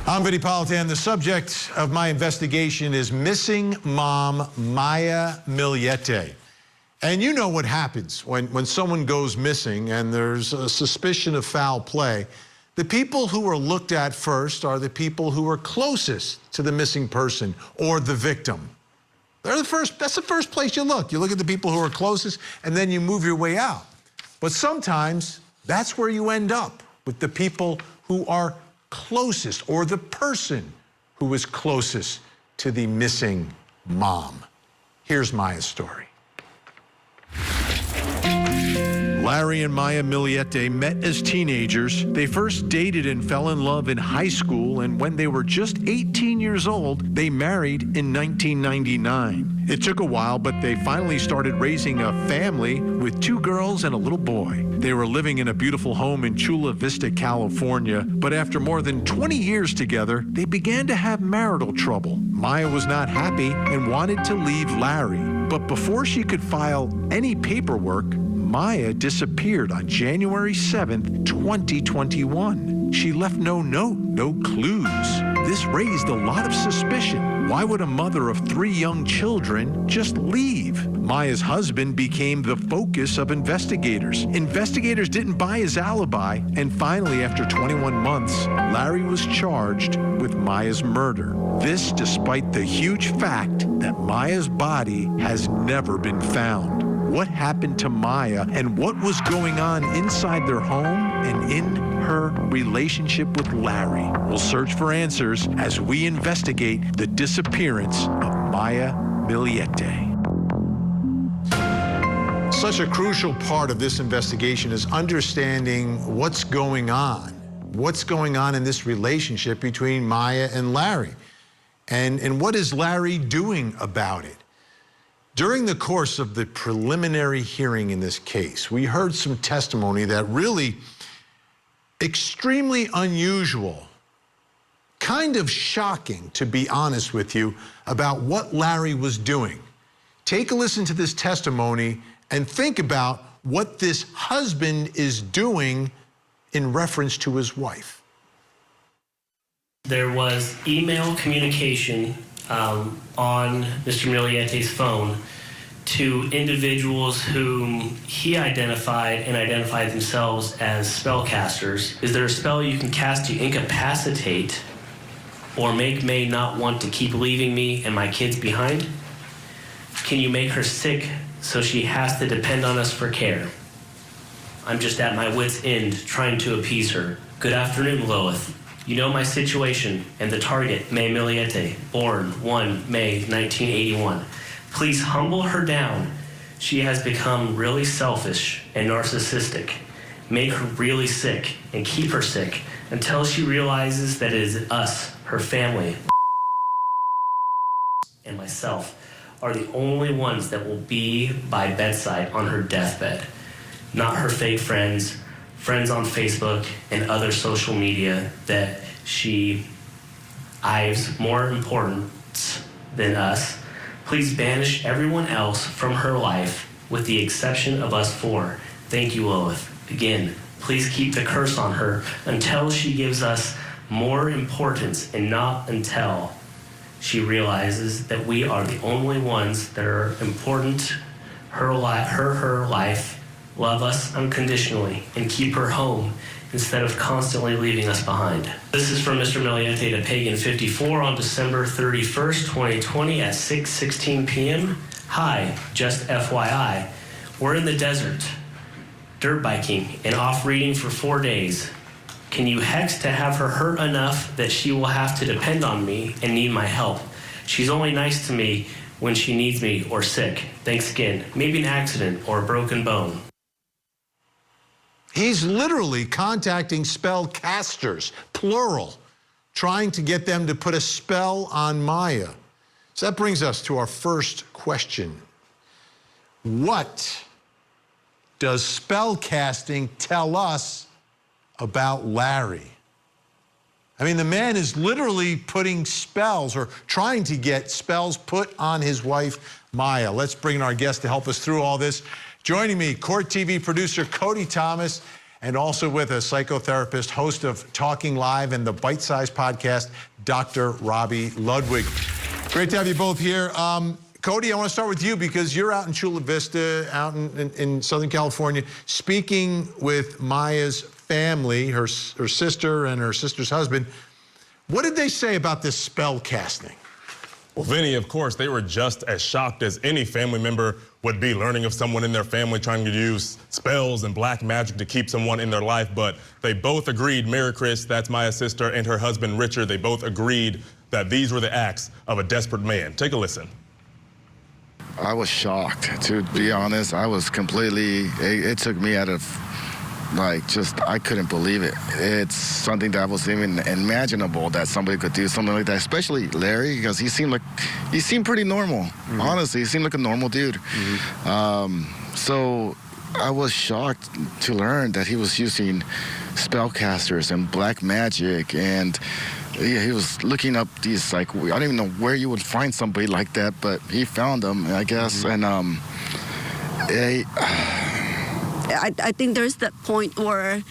I'm Vinnie Politan. The subject of my investigation is missing mom Maya Millete. And you know what happens when someone goes missing and there's a suspicion of foul play. The people who are looked at first are the people who are closest to the missing person or the victim. That's the first place you look. You look at the people who are closest and then you move your way out. But sometimes that's where you end up, with the people who are closest, or the person who is closest to the missing mom. Here's Maya's story. Larry and Maya Millete met as teenagers. They first dated and fell in love in high school, and when they were just 18 years old, they married in 1999. It took a while, but they finally started raising a family with 2 girls and a little boy. They were living in a beautiful home in Chula Vista, California, but after more than 20 years together, they began to have marital trouble. Maya was not happy and wanted to leave Larry, but before she could file any paperwork, Maya disappeared on January 7th, 2021. She left no note, no clues. This raised a lot of suspicion. Why would a mother of 3 young children just leave? Maya's husband became the focus of investigators. Investigators didn't buy his alibi, and finally, after 21 months, Larry was charged with Maya's murder. This despite the huge fact that Maya's body has never been found. What happened to Maya and what was going on inside their home and in her relationship with Larry? We'll search for answers as we investigate the disappearance of Maya Millete. Such a crucial part of this investigation is understanding what's going on. What's going on in this relationship between Maya and Larry? And what is Larry doing about it? During the course of the preliminary hearing in this case, we heard some testimony that really extremely unusual, kind of shocking, to be honest with you, about what Larry was doing. Take a listen to this testimony and think about what this husband is doing in reference to his wife. There was email communication on Mr. Milliete's phone to individuals whom he identified themselves as spellcasters. Is there a spell you can cast to incapacitate or make May not want to keep leaving me and my kids behind? Can you make her sick so she has to depend on us for care? I'm just at my wit's end trying to appease her. Good afternoon, Lois. You know my situation and the target, May Millete, born 1 May 1981. Please humble her down. She has become really selfish and narcissistic. Make her really sick and keep her sick until she realizes that it is us, her family, and myself are the only ones that will be by bedside on her deathbed, not her fake friends on Facebook and other social media that she eyes more important than us. Please banish everyone else from her life with the exception of us 4. Thank you, Lois. Again, please keep the curse on her until she gives us more importance and not until she realizes that we are the only ones that are important. Her life, love us unconditionally, and keep her home instead of constantly leaving us behind. This is from Mr. Millete to Pagan 54 on December 31st, 2020 at 6:16 p.m. Hi, just FYI, we're in the desert, dirt biking, and off reading for 4 days. Can you hex to have her hurt enough that she will have to depend on me and need my help? She's only nice to me when she needs me or sick. Thanks again. Maybe an accident or a broken bone. He's literally contacting spellcasters, plural, trying to get them to put a spell on Maya. So that brings us to our first question. What does spellcasting tell us about Larry? I mean, the man is literally putting spells or trying to get spells put on his wife, Maya. Let's bring in our guest to help us through all this. Joining me, Court TV producer Cody Thomas And also with us, psychotherapist, host of Talking Live and the Bite Size podcast, Dr. Robbie Ludwig. Great to have you both here. Cody, I want to start with you because you're out in Chula Vista, out in Southern California, speaking with Maya's family, her sister and her sister's husband. What did they say about this spell casting? Well, Vinny, of course, they were just as shocked as any family member would be learning of someone in their family trying to use spells and black magic to keep someone in their life. But they both agreed, Mary Chris, that's Maya's sister, and her husband, Richard, they both agreed that these were the acts of a desperate man. Take a listen. I was shocked, to be honest. I was completely, it took me out of, I couldn't believe it. It's something that wasn't even imaginable that somebody could do something like that, especially Larry, because he seemed pretty normal. Mm-hmm. Honestly, he seemed like a normal dude. Mm-hmm. So I was shocked to learn that he was using spellcasters and black magic, and yeah, he was looking up these, I don't even know where you would find somebody like that, but he found them, I guess. Mm-hmm. And I think there's that point where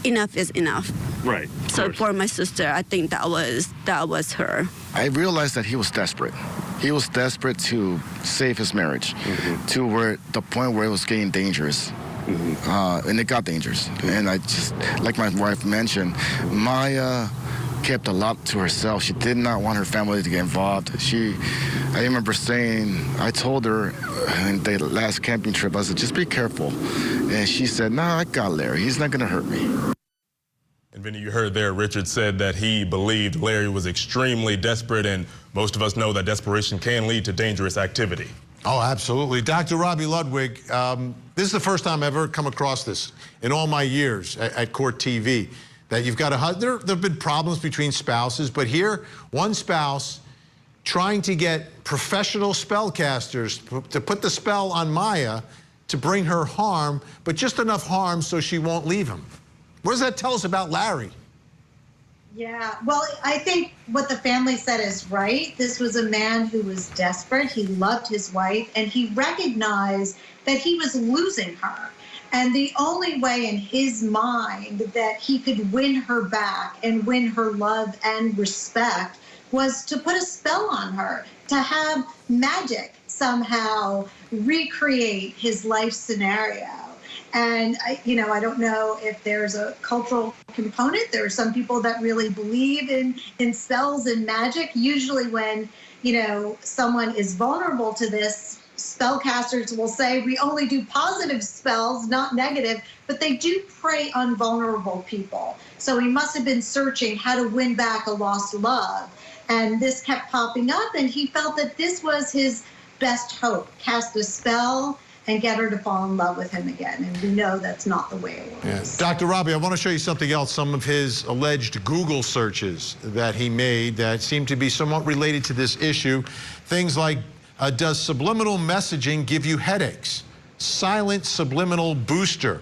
enough is enough. Right. So for my sister, I think that was her. I realized that he was desperate. He was desperate to save his marriage, mm-hmm. to the point where it was getting dangerous. Mm-hmm. And it got dangerous. And I just, like my wife mentioned, Maya kept a lot to herself. She did not want her family to get involved. I remember I told her in the last camping trip, I said, just be careful. And she said, no, I got Larry. He's not going to hurt me. And Vinny, you heard there, Richard said that he believed Larry was extremely desperate, and most of us know that desperation can lead to dangerous activity. Oh, absolutely. Dr. Robbie Ludwig, this is the first time I've ever come across this in all my years at Court TV, that you've got there have been problems between spouses, but here, one spouse trying to get professional spellcasters to put the spell on Maya to bring her harm, but just enough harm so she won't leave him. What does that tell us about Larry? Yeah, well, I think what the family said is right. This was a man who was desperate. He loved his wife, and he recognized that he was losing her. And the only way in his mind that he could win her back and win her love and respect was to put a spell on her, to have magic somehow recreate his life scenario. And, I don't know if there's a cultural component. There are some people that really believe in spells and magic. Usually when, someone is vulnerable to this, spellcasters will say, we only do positive spells, not negative, but they do prey on vulnerable people. So he must have been searching how to win back a lost love. And this kept popping up, and he felt that this was his best hope, cast a spell and get her to fall in love with him again. And we know that's not the way it works. Yeah. Dr. Robbie, I want to show you something else, some of his alleged Google searches that he made that seem to be somewhat related to this issue. Things like, does subliminal messaging give you headaches? Silent subliminal booster.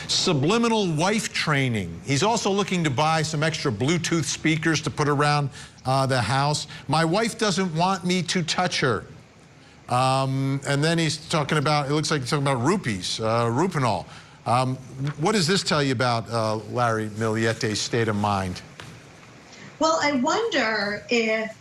Subliminal wife training. He's also looking to buy some extra Bluetooth speakers to put around the house. My wife doesn't want me to touch her. And then he's talking about, it looks like he's talking about rupees, Rupanol. What does this tell you about Larry Millete's state of mind? Well, I wonder if,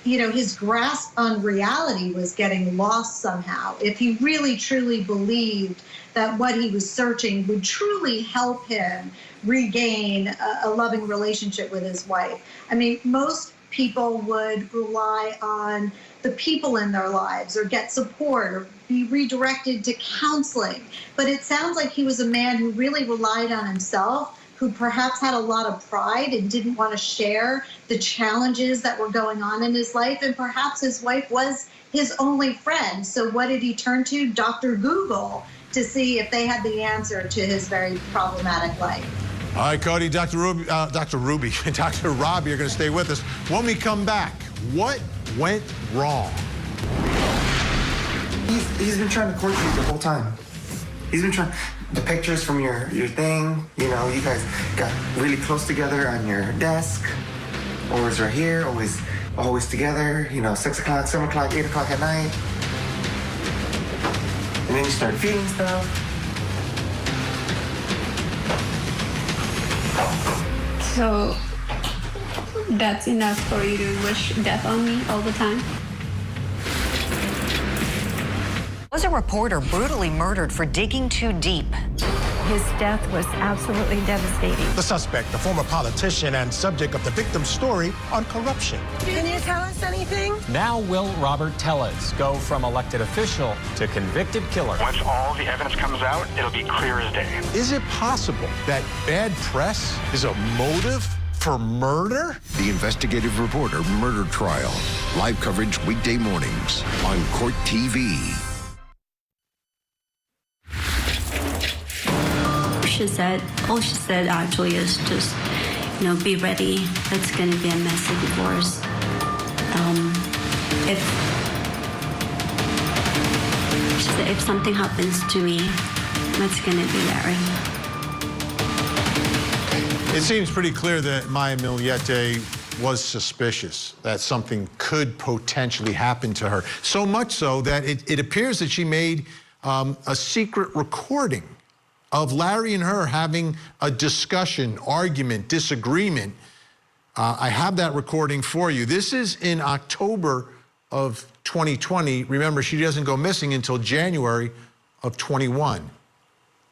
his grasp on reality was getting lost somehow. If he really, truly believed that what he was searching would truly help him regain a loving relationship with his wife. I mean, most people would rely on the people in their lives or get support or be redirected to counseling. But it sounds like he was a man who really relied on himself, who perhaps had a lot of pride and didn't want to share the challenges that were going on in his life. And perhaps his wife was his only friend. So what did he turn to? Dr. Google, to see if they had the answer to his very problematic life. All right, Cody, Dr. Robbie are going to stay with us. When we come back, what went wrong? He's been trying to court you the whole time. He's been trying. The pictures from your thing, you guys got really close together on your desk. Always right here, always together, 6 o'clock, 7 o'clock, 8 o'clock at night. And then you start feeding stuff. So that's enough for you to wish death on me all the time? Was a reporter brutally murdered for digging too deep? His death was absolutely devastating. The suspect, the former politician and subject of the victim's story on corruption. Can you tell us anything? Now will Robert tell us, go from elected official to convicted killer. Once all the evidence comes out, it'll be clear as day. Is it possible that bad press is a motive for murder? The investigative reporter murder trial. Live coverage weekday mornings on Court TV. All she said actually is just, be ready. It's going to be a messy divorce. She said, if something happens to me, it's going to be Larry. It seems pretty clear that Maya Millete was suspicious that something could potentially happen to her. So much so that it appears that she made a secret recording of Larry and her having a discussion, argument, disagreement. I have that recording for you. This is in October of 2020. Remember, she doesn't go missing until January of 21.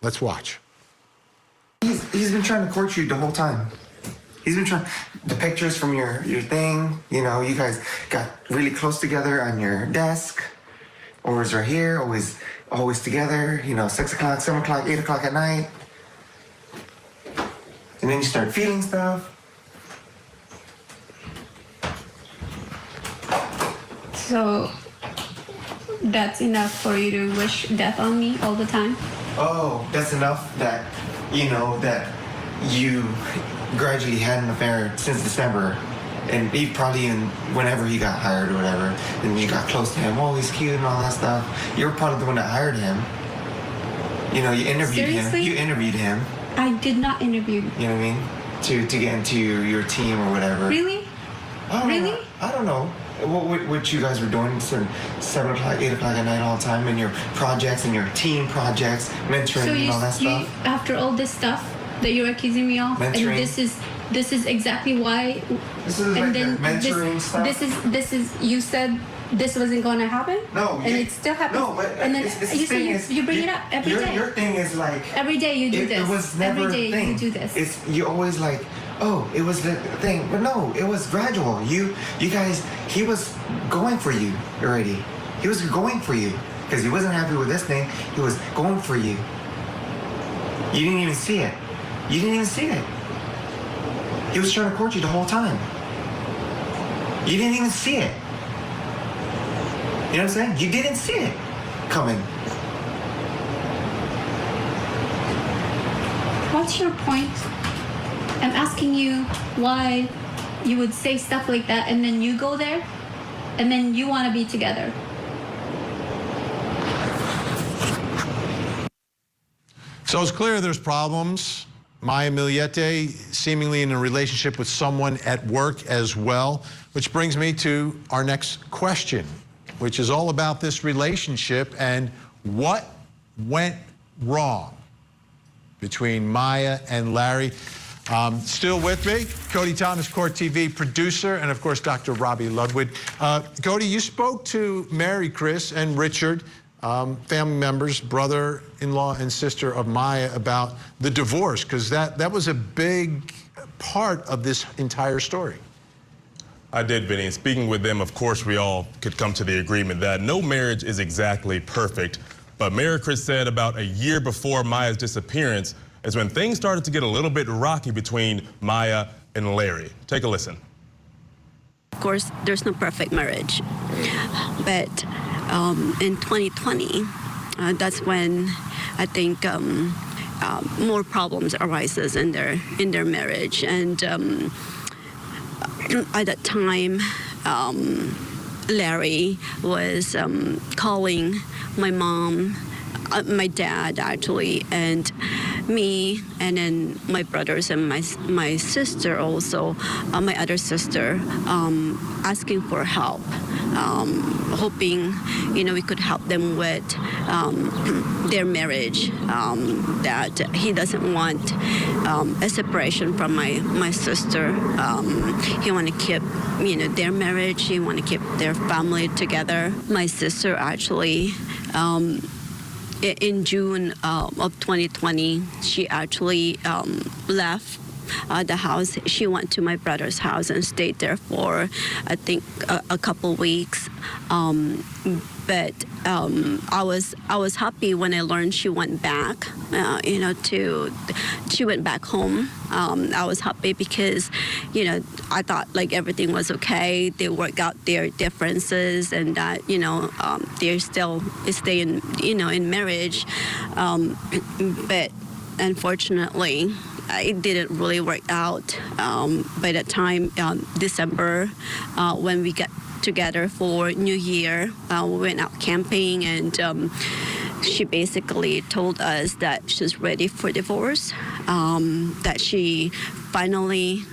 Let's watch. He's been trying to court you the whole time. He's been trying. The pictures from your thing, you guys got really close together on your desk. Always right here, always together, 6 o'clock, 7 o'clock, 8 o'clock at night. And then you start feeling stuff. So that's enough for you to wish death on me all the time? Oh, that's enough that, that you gradually had an affair since December. And he probably, whenever he got hired or whatever, and you got close to him, oh, he's cute and all that stuff. You're probably the one that hired him. You interviewed Seriously? him. You interviewed him. I did not interview. You know what I mean? To get into your team or whatever. Really? Really? I don't know. What you guys were doing, 7 o'clock, 8 o'clock at night all the time, and your projects and your team projects, mentoring and all that stuff. After all this stuff that you're accusing me of, mentoring. And this is exactly why. This is like the mentoring stuff. This is you said this wasn't going to happen. No, and it still happens. No, but and then you bring it up every day. Your thing is like every day you do this. It was never every day a thing. You do this. You always like, oh, it was the thing, but no, it was gradual. You guys, he was going for you already. He was going for you because he wasn't happy with this thing. He was going for you. You didn't even see it. You didn't even see it. He was trying to court you the whole time. You didn't even see it. You know what I'm saying? You didn't see it coming. What's your point? I'm asking you why you would say stuff like that and then you go there and then you want to be together. So it's clear there's problems. Maya Millete seemingly in a relationship with someone at work as well, which brings me to our next question, which is all about this relationship and what went wrong between Maya and Larry. Still with me, Cody Thomas, Court TV producer, and of course, Dr. Robbie Ludwig. Cody, you spoke to Mary, Chris, and Richard, family members, brother-in-law and sister of Maya, about the divorce, because that was a big part of this entire story. I did, Vinny. And speaking with them, of course, we all could come to the agreement that no marriage is exactly perfect. But Mary Chris said about a year before Maya's disappearance is when things started to get a little bit rocky between Maya and Larry. Take a listen. Of course, there's no perfect marriage, but in 2020, that's when I think more problems arises in their marriage, and at that time, Larry was calling my mom, my dad actually, and me, and then my brothers and my sister also, my other sister, asking for help hoping, we could help them with their marriage, that he doesn't want a separation from my sister. He want to keep, their marriage. He want to keep their family together. My sister actually, in June of 2020, she actually left the house. She went to my brother's house and stayed there for, I think, a couple weeks. But I was happy when I learned she went back. She went back home. I was happy because, I thought like everything was okay. They worked out their differences, and that they're still staying in marriage. But unfortunately, it didn't really work out. By the time December, when we got together for New Year, we went out camping, and she basically told us that she's ready for divorce, that she finally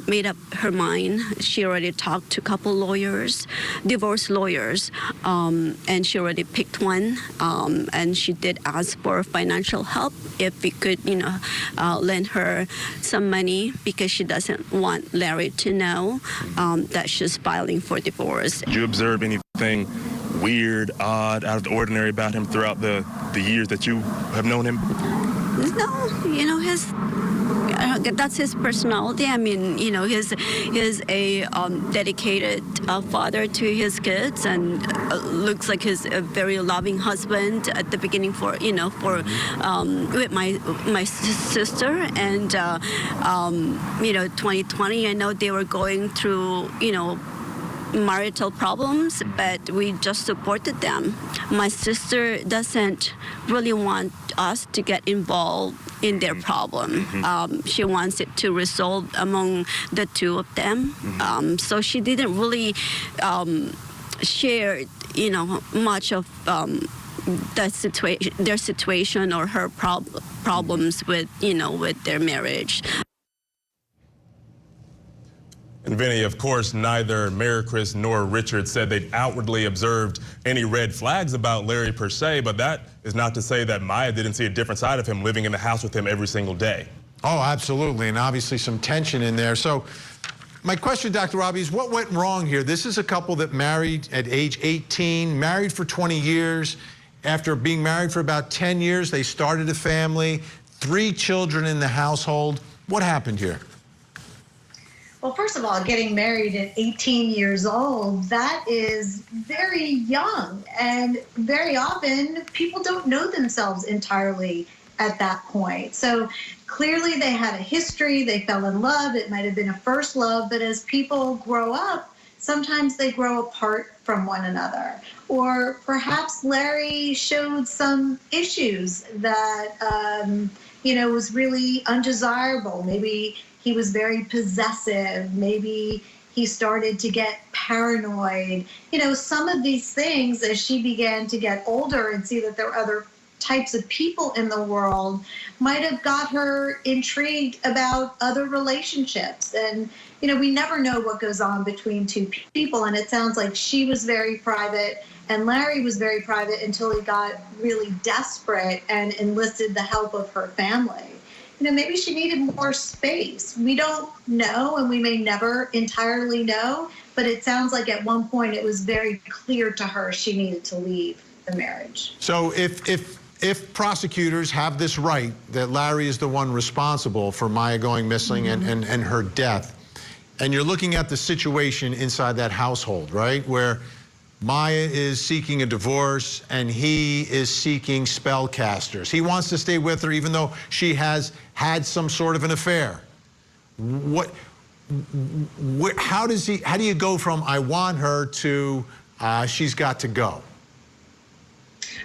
made up her mind. She already talked to a couple lawyers, divorce lawyers, and she already picked one. And she did ask for financial help if we could, lend her some money, because she doesn't want Larry to know that she's filing for divorce. Did you observe anything weird, odd, out of the ordinary about him throughout the years that you have known him? No, that's his personality. I mean, he's a dedicated father to his kids, and looks like he's a very loving husband at the beginning with my sister. And 2020, I know they were going through marital problems, but we just supported them. My sister doesn't really want us to get involved in their problem. She wants it to resolve among the two of them. So she didn't really share, much of their situation or her problems with, with their marriage. And Vinnie, of course, neither Mary Chris nor Richard said they'd outwardly observed any red flags about Larry per se, but that is not to say that Maya didn't see a different side of him living in the house with him every single day. Oh, absolutely, and obviously some tension in there. So my question, Dr. Robbie, is what went wrong here? This is a couple that married at age 18, married for 20 years. After being married for about 10 years, they started a family, 3 children in the household. What happened here? Well, first of all, getting married at 18 years old, that is very young. And very often, people don't know themselves entirely at that point. So clearly they had a history, they fell in love, it might have been a first love, but as people grow up, sometimes they grow apart from one another. Or perhaps Larry showed some issues that, was really undesirable. Maybe he was very possessive. Maybe he started to get paranoid. Some of these things, as she began to get older and see that there were other types of people in the world, might have got her intrigued about other relationships. And, we never know what goes on between two people. And it sounds like she was very private and Larry was very private until he got really desperate and enlisted the help of her family. Maybe she needed more space. We don't know, and we may never entirely know, but it sounds like at one point it was very clear to her she needed to leave the marriage. So if prosecutors have this right, that Larry is the one responsible for Maya going missing and her death, and you're looking at the situation inside that household, right, where Maya is seeking a divorce and he is seeking spellcasters. He wants to stay with her even though she has had some sort of an affair. How do you go from I want her to she's got to go?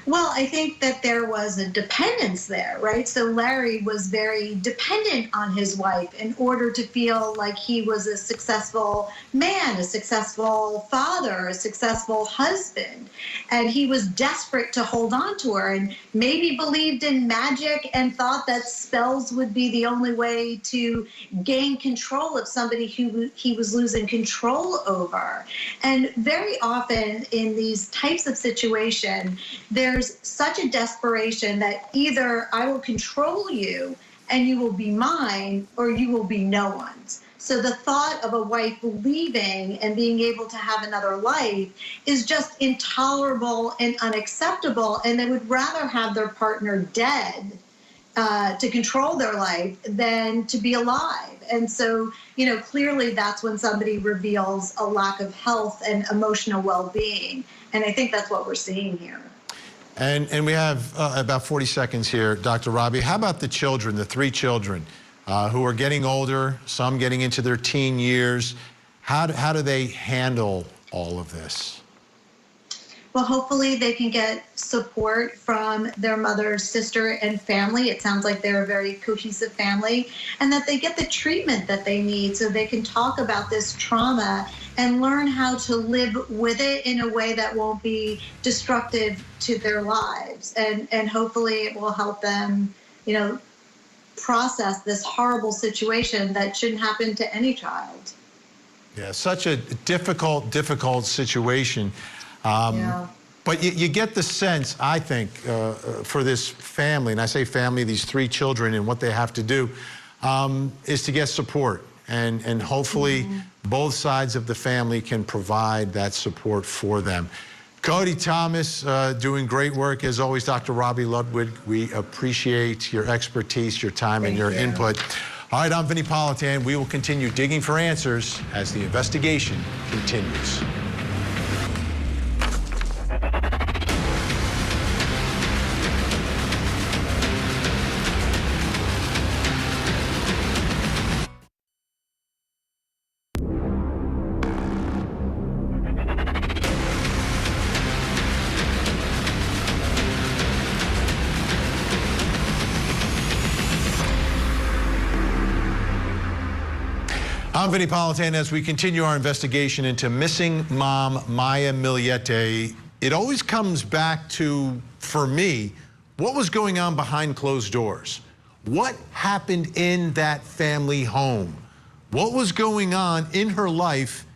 Well, I think that there was a dependence there, right? So Larry was very dependent on his wife in order to feel like he was a successful man, a successful father, a successful husband. And he was desperate to hold on to her and maybe believed in magic and thought that spells would be the only way to gain control of somebody who he was losing control over. And very often in these types of situations, there's such a desperation that either I will control you and you will be mine, or you will be no one's. So the thought of a wife leaving and being able to have another life is just intolerable and unacceptable, and they would rather have their partner dead to control their life than to be alive. And so, clearly that's when somebody reveals a lack of health and emotional well-being. And I think that's what we're seeing here. And we have about 40 seconds here, Dr. Robbie. How about the children, the 3 children who are getting older, some getting into their teen years? How do they handle all of this? Well, hopefully they can get support from their mother, sister, and family. It sounds like they're a very cohesive family, and that they get the treatment that they need so they can talk about this trauma and learn how to live with it in a way that won't be destructive to their lives. And hopefully it will help them, process this horrible situation that shouldn't happen to any child. Yeah, such a difficult situation. But you get the sense, I think, for this family, and I say family, these 3 children, and what they have to do, is to get support. And hopefully both sides of the family can provide that support for them. Cody Thomas, doing great work as always. Dr. Robbie Ludwig, we appreciate your expertise, your time, and your input. All right, I'm Vinnie Politan. We will continue digging for answers as the investigation continues. I'm Vinnie Politan. As we continue our investigation into missing mom Maya Millete, it always comes back to, for me, what was going on behind closed doors? What happened in that family home? What was going on in her life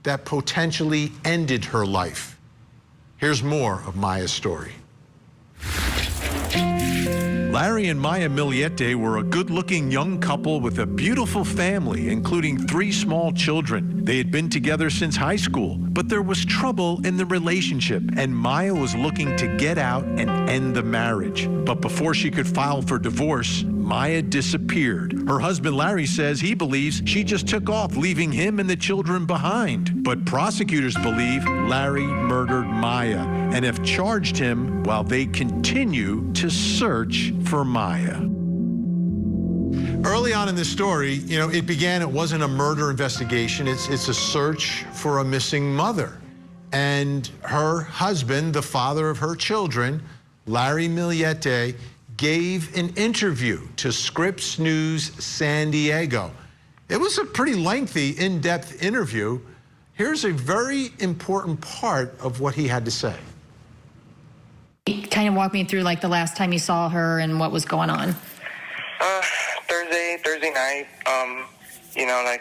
that potentially ended her life? Here's more of Maya's story. Larry and Maya Millete were a good-looking young couple with a beautiful family, including 3 small children. They had been together since high school, but there was trouble in the relationship, and Maya was looking to get out and end the marriage. But before she could file for divorce, Maya disappeared. Her husband Larry says he believes she just took off, leaving him and the children behind. But prosecutors believe Larry murdered Maya and have charged him while they continue to search for Maya. Early on in this story, it wasn't a murder investigation. It's a search for a missing mother. And her husband, the father of her children, Larry Millete, gave an interview to Scripps News San Diego. It was a pretty lengthy, in-depth interview. Here's a very important part of what he had to say. Kind of walk me through like the last time you saw her and what was going on. Thursday night,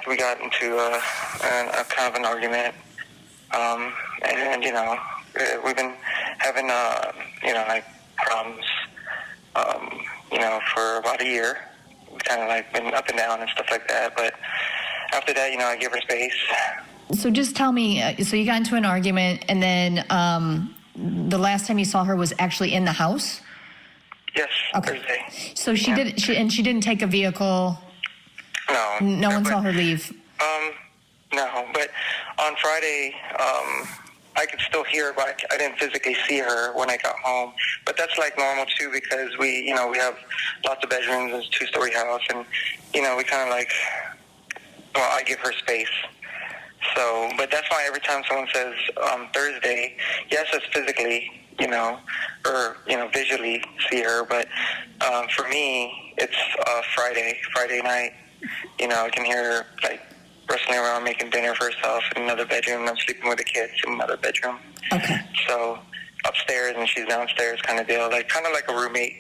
we got into a kind of an argument, and we've been having problems, for about a year. We kind of been up and down and stuff like that. But after that, I give her space. So just tell me, so you got into an argument, and then the last time you saw her was actually in the house? Yes, okay. Thursday. So she didn't take a vehicle? No. No one saw her leave? No, but on Friday, I could still hear her, but I didn't physically see her when I got home. But that's normal too, because we have lots of bedrooms, it's a 2-story house, and, we kind of I give her space. So, but that's why every time someone says Thursday, yes, it's physically, or visually see her. But for me, it's Friday night. I can hear her like rustling around, making dinner for herself in another bedroom. I'm sleeping with the kids in another bedroom. Okay. So upstairs and she's downstairs, kind of deal, kind of like a roommate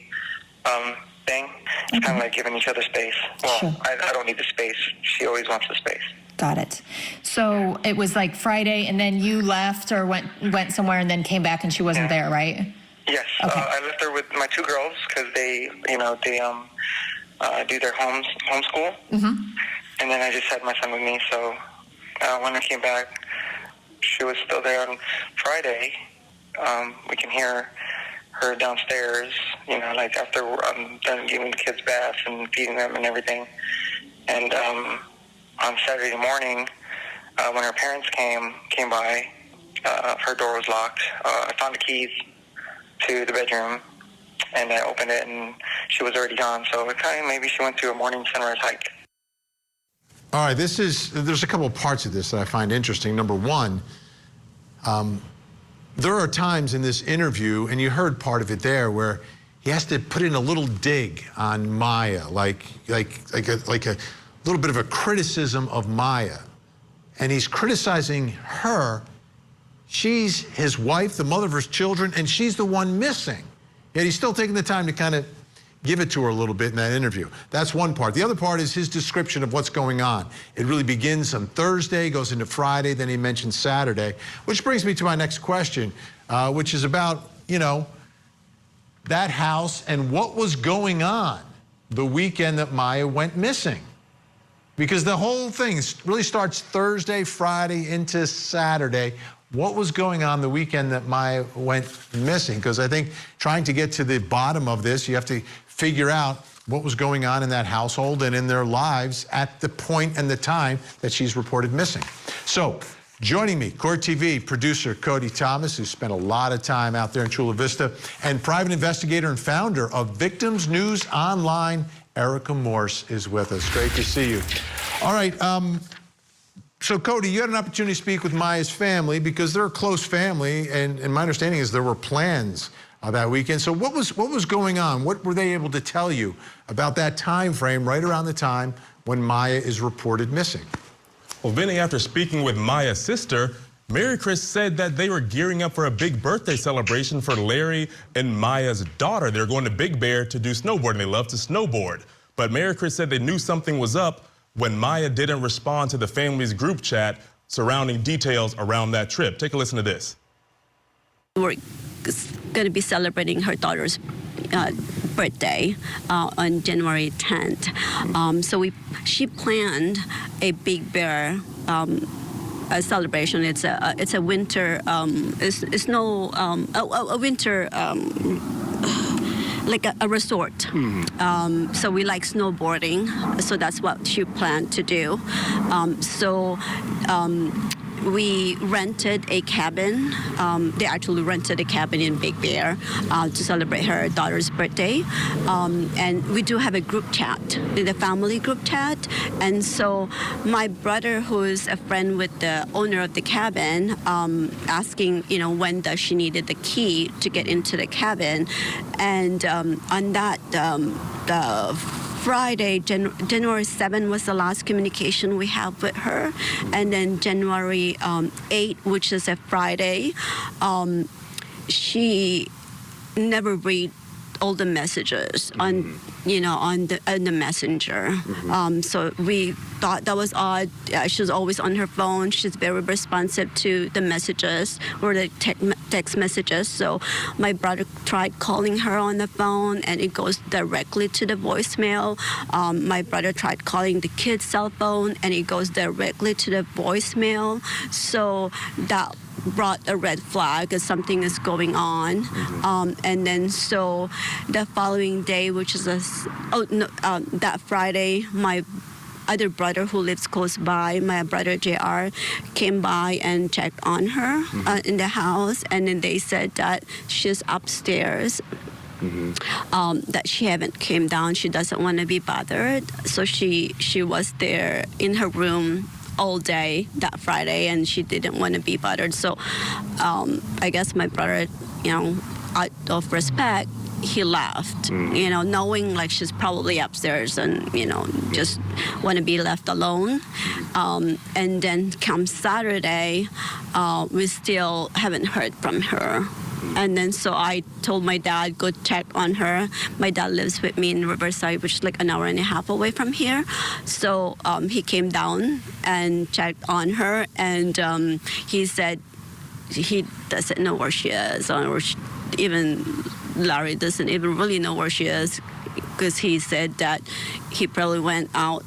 thing. It's kind of like giving each other space. Well, sure. I don't need the space. She always wants the space. Got it. So it was like Friday, and then you left or went somewhere, and then came back, and she wasn't there, right? Yes. Okay. I left her with my two girls because they do their homeschool, and then I just had my son with me. So when I came back, she was still there on Friday. We can hear her downstairs, like after I'm done giving the kids baths and feeding them and everything. And on Saturday morning, when her parents came by, her door was locked. I found the keys to the bedroom, and I opened it, and she was already gone. So maybe she went to a morning sunrise hike. All right, there's a couple of parts of this that I find interesting. Number one, there are times in this interview, and you heard part of it there, where he has to put in a little dig on Maya, like a little bit of a criticism of Maya. And he's criticizing her. She's his wife, the mother of his children, and she's the one missing. Yet he's still taking the time to kind of give it to her a little bit in that interview. That's one part. The other part is his description of what's going on. It really begins on Thursday, goes into Friday, then he mentions Saturday, which brings me to my next question, which is about, that house and what was going on the weekend that Maya went missing. Because the whole thing really starts Thursday, Friday into Saturday. What was going on the weekend that Maya went missing? Because I think trying to get to the bottom of this, you have to figure out what was going on in that household and in their lives at the point and the time that she's reported missing. So joining me, Court TV producer Cody Thomas, who spent a lot of time out there in Chula Vista, and private investigator and founder of Victims News Online, Erica Morse, is with us. Great to see you. All right. So, Cody, you had an opportunity to speak with Maya's family because they're a close family, and my understanding is there were plans that weekend. So what was going on? What were they able to tell you about that time frame right around the time when Maya is reported missing? Well, Vinny, after speaking with Maya's sister, Mary Chris said that they were gearing up for a big birthday celebration for Larry and Maya's daughter. They're going to Big Bear to do snowboarding. They love to snowboard. But Mary Chris said they knew something was up when Maya didn't respond to the family's group chat surrounding details around that trip. Take a listen to this. We're going to be celebrating her daughter's birthday on January 10th. So she planned a Big Bear a celebration. It's a winter a winter like a resort. So we like snowboarding, so that's what she planned to do. We rented a cabin. They actually rented a cabin in Big Bear to celebrate her daughter's birthday. And we do have a group chat, the family group chat. And so my brother, who is a friend with the owner of the cabin, asking, when does she needed the key to get into the cabin. And on that, the Friday, January 7th was the last communication we have with her. And then January 8th, which is a Friday, she never read all the messages on the messenger. So we thought that was odd. She was always on her phone. She's very responsive to the messages or the text messages. So my brother tried calling her on the phone, and it goes directly to the voicemail. My brother tried calling the kid's cell phone, and it goes directly to the voicemail. So that brought a red flag that something is going on. And then so the following day, which is that Friday, my other brother who lives close by, my brother JR, came by and checked on her in the house, and then they said that she's upstairs. That she haven't came down. She doesn't want to be bothered, so she was there in her room all day that Friday, and she didn't want to be bothered. So I guess my brother, out of respect, he left, knowing like she's probably upstairs and, just want to be left alone. And then come Saturday, we still haven't heard from her. And then so I told my dad, go check on her. My dad lives with me in Riverside, which is like an hour and a half away from here. So he came down and checked on her, and he said he doesn't know where she is, or even Larry doesn't even really know where she is, because he said that he probably went out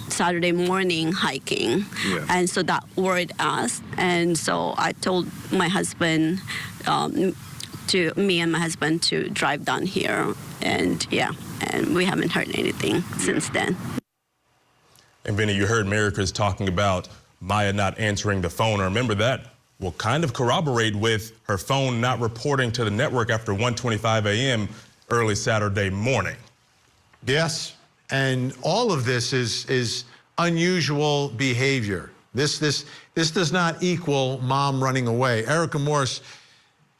Saturday morning hiking. Yeah. And so that worried us. And so I told my husband, me and my husband, to drive down here. And and we haven't heard anything since then. And Vinnie, you heard Mary Chris talking about Maya not answering the phone. I remember that will kind of corroborate with her phone not reporting to the network after 1:25 a.m. early Saturday morning. Yes, and all of this is unusual behavior. This does not equal mom running away. Erica Morse,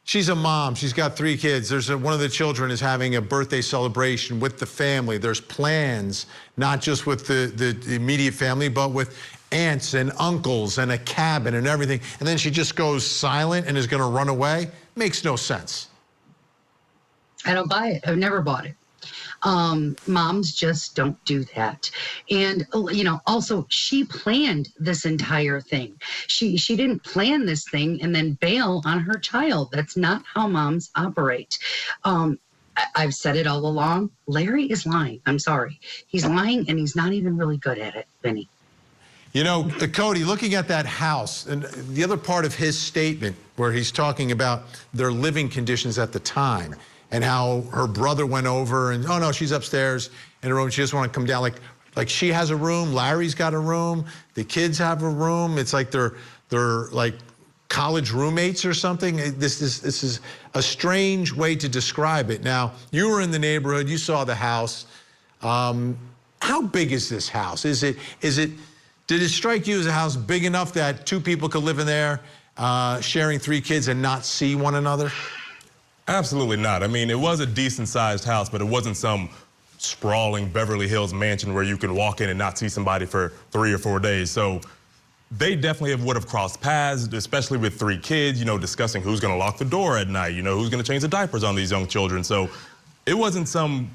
she's a mom. She's got 3 kids. One of the children is having a birthday celebration with the family. There's plans, not just with the immediate family, but with aunts and uncles and a cabin and everything. And then she just goes silent and is going to run away. Makes no sense. I don't buy it. I've never bought it. Moms just don't do that. And, also she planned this entire thing. She didn't plan this thing and then bail on her child. That's not how moms operate. I've said it all along. Larry is lying. I'm sorry. He's lying, and he's not even really good at it, Vinnie. Cody, looking at that house, and the other part of his statement where he's talking about their living conditions at the time, and how her brother went over and, oh no, she's upstairs in her room. She doesn't want to come down. Like she has a room. Larry's got a room. The kids have a room. It's like they're like college roommates or something. This is a strange way to describe it. Now, you were in the neighborhood. You saw the house. How big is this house? Did it strike you as a house big enough that 2 people could live in there, sharing 3 kids and not see one another? Absolutely not. I mean, it was a decent-sized house, but it wasn't some sprawling Beverly Hills mansion where you can walk in and not see somebody for 3 or 4 days. So they definitely would have crossed paths, especially with 3 kids, discussing who's going to lock the door at night, who's going to change the diapers on these young children. So it wasn't some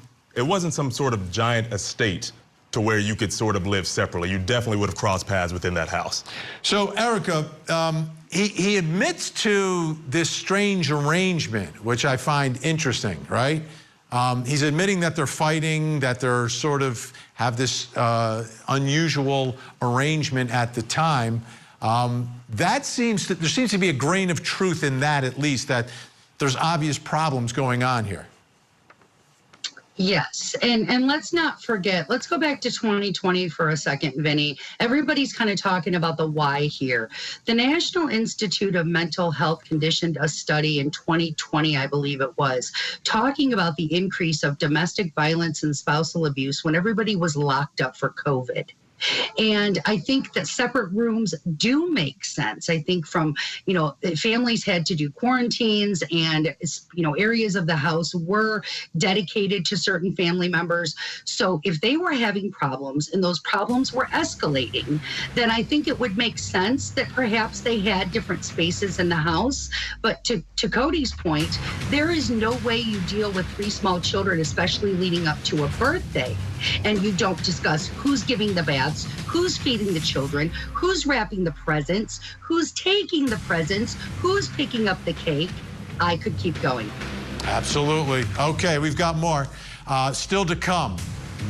sort of giant estate to where you could sort of live separately. You definitely would have crossed paths within that house. So, Erica, he admits to this strange arrangement, which I find interesting, right? He's admitting that they're fighting, that they're sort of have this unusual arrangement at the time. There seems to be a grain of truth in that, at least, that there's obvious problems going on here. Yes, and let's not forget, let's go back to 2020 for a second, Vinnie. Everybody's kind of talking about the why here. The National Institute of Mental Health commissioned a study in 2020, I believe it was, talking about the increase of domestic violence and spousal abuse when everybody was locked up for COVID. And I think that separate rooms do make sense. I think from, families had to do quarantines, and, areas of the house were dedicated to certain family members. So if they were having problems and those problems were escalating, then I think it would make sense that perhaps they had different spaces in the house. But to Cody's point, there is no way you deal with 3 small children, especially leading up to a birthday, and you don't discuss who's giving the baths, who's feeding the children, who's wrapping the presents, who's taking the presents, who's picking up the cake. I could keep going. Absolutely. Okay, we've got more. Still to come.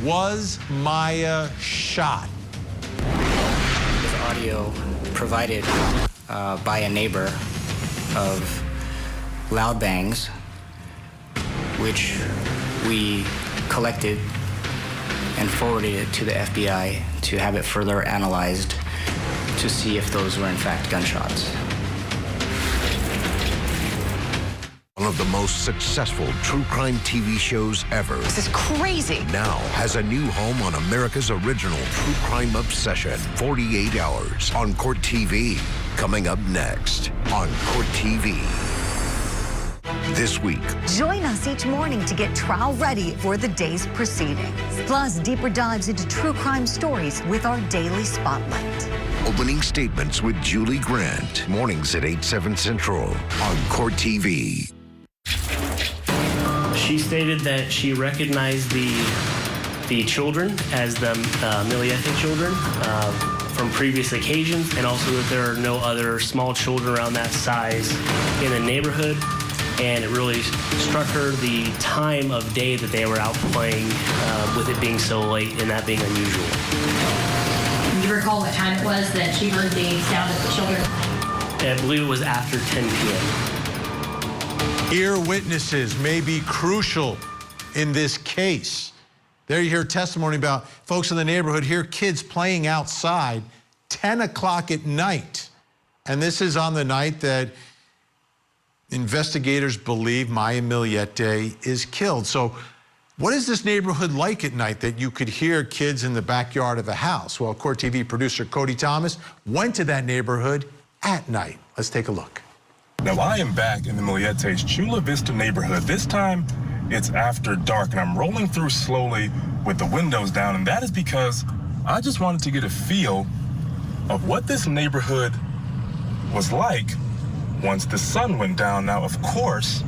Was Maya shot? There's audio provided by a neighbor of loud bangs, which we collected and forwarded it to the FBI to have it further analyzed to see if those were in fact gunshots. On of the most successful true crime TV shows ever. This is crazy. Now has a new home on America's original true crime obsession, 48 Hours on Court TV. Coming up next on Court TV. This week. Join us each morning to get trial ready for the day's proceedings. Plus, deeper dives into true crime stories with our daily spotlight. Opening statements with Julie Grant. Mornings at 8, 7 Central on Court TV. She stated that she recognized the children as the Millete children from previous occasions, and also that there are no other small children around that size in the neighborhood. And it really struck her the time of day that they were out playing, with it being so late and that being unusual. Do you recall what time it was that she heard the sound of the children? I believe it was after 10 p.m. Ear witnesses may be crucial in this case. There you hear testimony about folks in the neighborhood hear kids playing outside 10 o'clock at night. And this is on the night that investigators believe Maya Millete is killed. So what is this neighborhood like at night that you could hear kids in the backyard of a house? Well, Court TV producer Cody Thomas went to that neighborhood at night. Let's take a look. Now, I am back in the Millete's Chula Vista neighborhood. This time, it's after dark, and I'm rolling through slowly with the windows down, and that is because I just wanted to get a feel of what this neighborhood was like once the sun went down. Now, of course,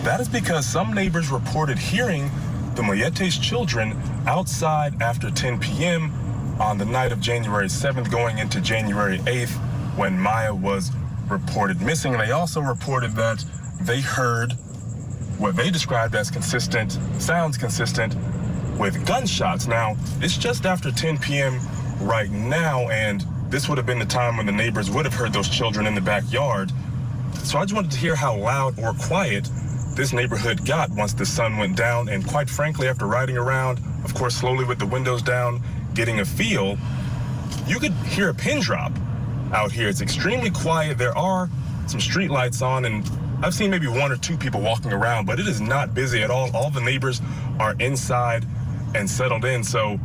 that is because some neighbors reported hearing the Millete's children outside after 10 p.m. on the night of January 7th going into January 8th when Maya was reported missing. They also reported that they heard what they described as sounds consistent with gunshots. Now, it's just after 10 p.m. right now, and this would have been the time when the neighbors would have heard those children in the backyard. So I just wanted to hear how loud or quiet this neighborhood got once the sun went down. And quite frankly, after riding around, of course, slowly with the windows down, getting a feel, you could hear a pin drop out here. It's extremely quiet. There are some street lights on, and I've seen maybe one or two people walking around, but it is not busy at all. All the neighbors are inside and settled in. So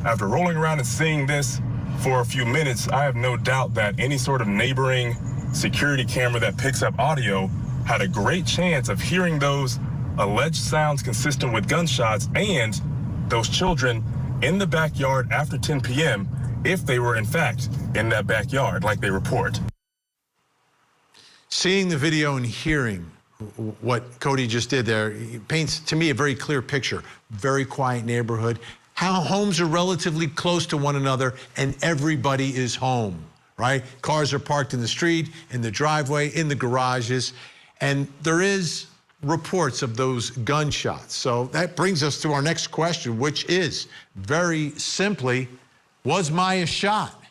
after rolling around and seeing this for a few minutes, I have no doubt that any sort of neighboring security camera that picks up audio had a great chance of hearing those alleged sounds consistent with gunshots and those children in the backyard after 10 p.m. if they were in fact in that backyard like they report. Seeing the video and hearing what Cody just did there paints to me a very clear picture. Very quiet neighborhood. How homes are relatively close to one another and everybody is home, right? Cars are parked in the street, in the driveway, in the garages, and there is reports of those gunshots. So that brings us to our next question, which is very simply, was Maya shot?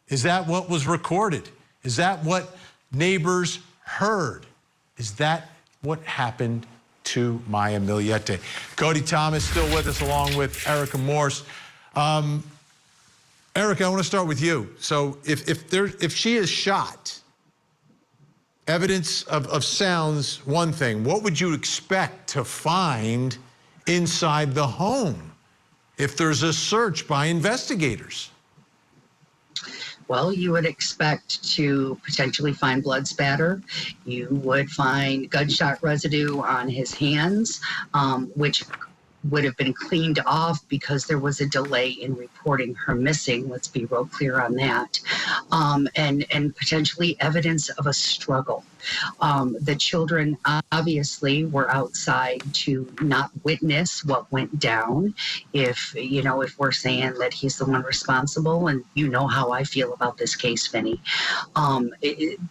Is that what was recorded? Is that what neighbors heard? Is that what happened to Maya Millete? Cody Thomas still with us along with Erica Morse. Erica, I want to start with you. So if she is shot, evidence of sounds, one thing. What would you expect to find inside the home if there's a search by investigators? Well, you would expect to potentially find blood spatter. You would find gunshot residue on his hands, which would have been cleaned off because there was a delay in reporting her missing. Let's be real clear on that. And potentially evidence of a struggle. The children obviously were outside to not witness what went down. If we're saying that he's the one responsible, and you know how I feel about this case, Vinnie,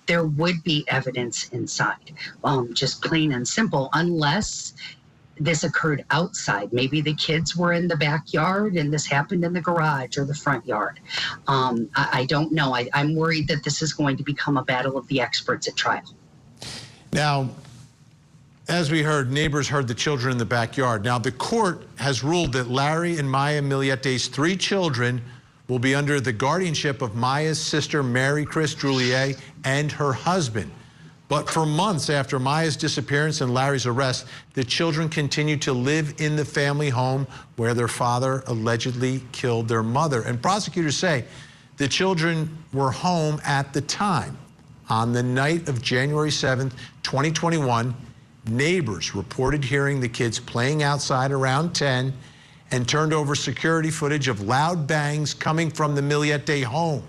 there would be evidence inside, just plain and simple, unless this occurred outside. Maybe the kids were in the backyard and this happened in the garage or the front yard. I don't know. I'm worried that this is going to become a battle of the experts at trial. Now, as we heard, neighbors heard the children in the backyard. Now, the court has ruled that Larry and Maya Millete's 3 children will be under the guardianship of Maya's sister, Mary Chris Drulier, and her husband. But for months after Maya's disappearance and Larry's arrest, the children continued to live in the family home where their father allegedly killed their mother. And prosecutors say the children were home at the time. On the night of January 7th, 2021, neighbors reported hearing the kids playing outside around 10 and turned over security footage of loud bangs coming from the Millete home.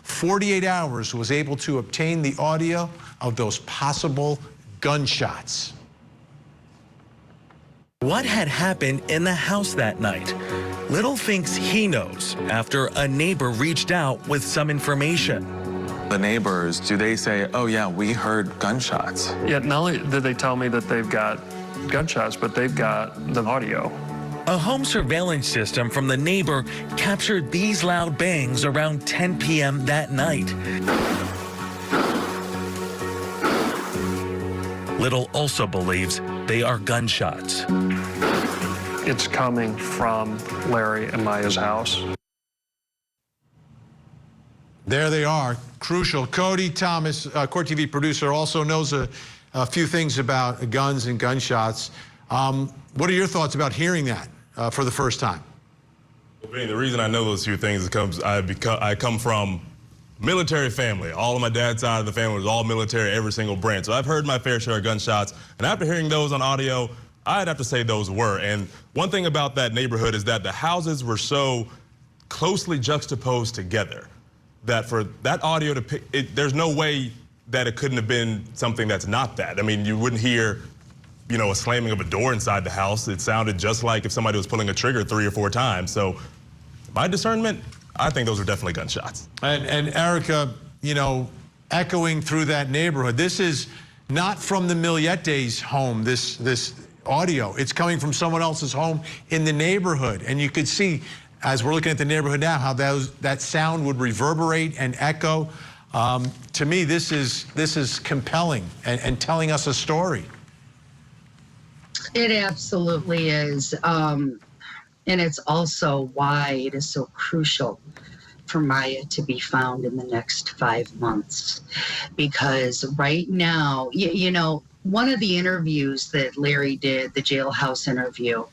48 Hours was able to obtain the audio of those possible gunshots. What had happened in the house that night? Little thinks he knows after a neighbor reached out with some information. The neighbors, do they say, oh yeah, we heard gunshots? Yeah, not only did they tell me that they've got gunshots, but they've got the audio. A home surveillance system from the neighbor captured these loud bangs around 10 p.m. that night. Little also believes they are gunshots. It's coming from Larry and Maya's house. There they are, crucial. Cody Thomas, Court TV producer, also knows a few things about guns and gunshots. What are your thoughts about hearing that for the first time? Well, Vinny, the reason I know those few things is because I come from military family. All of my dad's side of the family was all military, every single branch. So I've heard my fair share of gunshots, and after hearing those on audio, I'd have to say those were. And one thing about that neighborhood is that the houses were so closely juxtaposed together that for that audio to pick, there's no way that it couldn't have been something that's not that. I mean, you wouldn't hear, you know, a slamming of a door inside the house. It sounded just like if somebody was pulling a trigger 3 or 4 times. So my discernment, I think those are definitely gunshots. And Erica, you know, echoing through that neighborhood, this is not from the Millete's home, this audio. It's coming from someone else's home in the neighborhood. And you could see, as we're looking at the neighborhood now, how that sound would reverberate and echo. To me, this is compelling and telling us a story. It absolutely is. And it's also why it is so crucial for Maya to be found in the next 5 months. Because right now, you know, one of the interviews that Larry did, the jailhouse interview,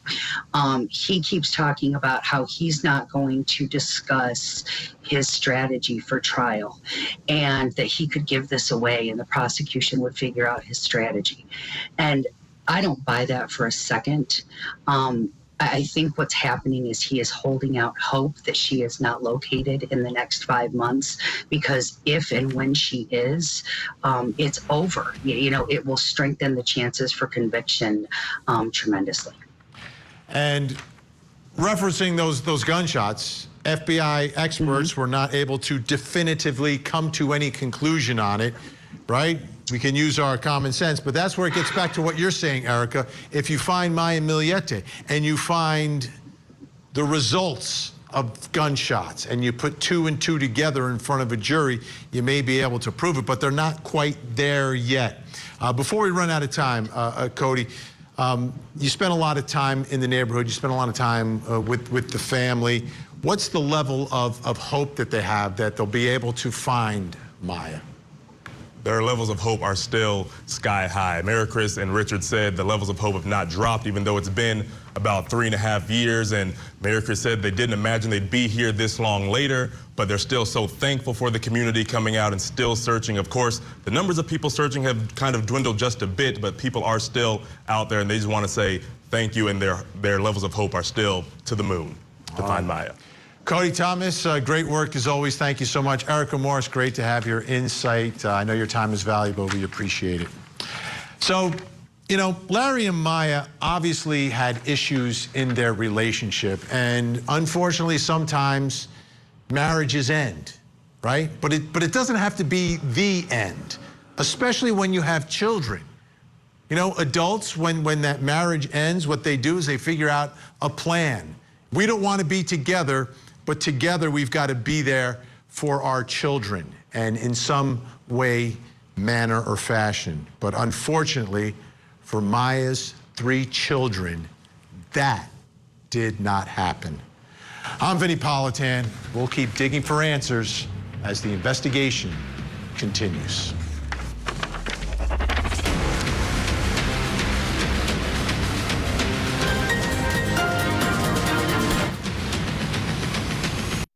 he keeps talking about how he's not going to discuss his strategy for trial and that he could give this away and the prosecution would figure out his strategy. And I don't buy that for a second. I think what's happening is he is holding out hope that she is not located in the next 5 months, because if and when she is, it's over. You know, it will strengthen the chances for conviction tremendously. And referencing those gunshots, FBI experts were not able to definitively come to any conclusion on it, right? We can use our common sense, but that's where it gets back to what you're saying, Erica. If you find Maya Millete and you find the results of gunshots and you put 2 and 2 together in front of a jury, you may be able to prove it, but they're not quite there yet. Before we run out of time, Cody, you spent a lot of time in the neighborhood, you spent a lot of time with the family. What's the level of hope that they have that they'll be able to find Maya? Their levels of hope are still sky high. Mayor Chris and Richard said the levels of hope have not dropped, even though it's been about 3.5 years. And Mayor Chris said they didn't imagine they'd be here this long later, but they're still so thankful for the community coming out and still searching. Of course, the numbers of people searching have kind of dwindled just a bit, but people are still out there, and they just want to say thank you, and their levels of hope are still to the moon to find Maya. Cody Thomas, great work as always. Thank you so much. Erica Morris, great to have your insight. I know your time is valuable. We appreciate it. So, you know, Larry and Maya obviously had issues in their relationship, and unfortunately, sometimes marriages end, right? But it doesn't have to be the end, especially when you have children. You know, adults, when that marriage ends, what they do is they figure out a plan. We don't want to be together, but together we've got to be there for our children, and in some way, manner, or fashion. But unfortunately, for Maya's 3 children, that did not happen. I'm Vinnie Politan. We'll keep digging for answers as the investigation continues.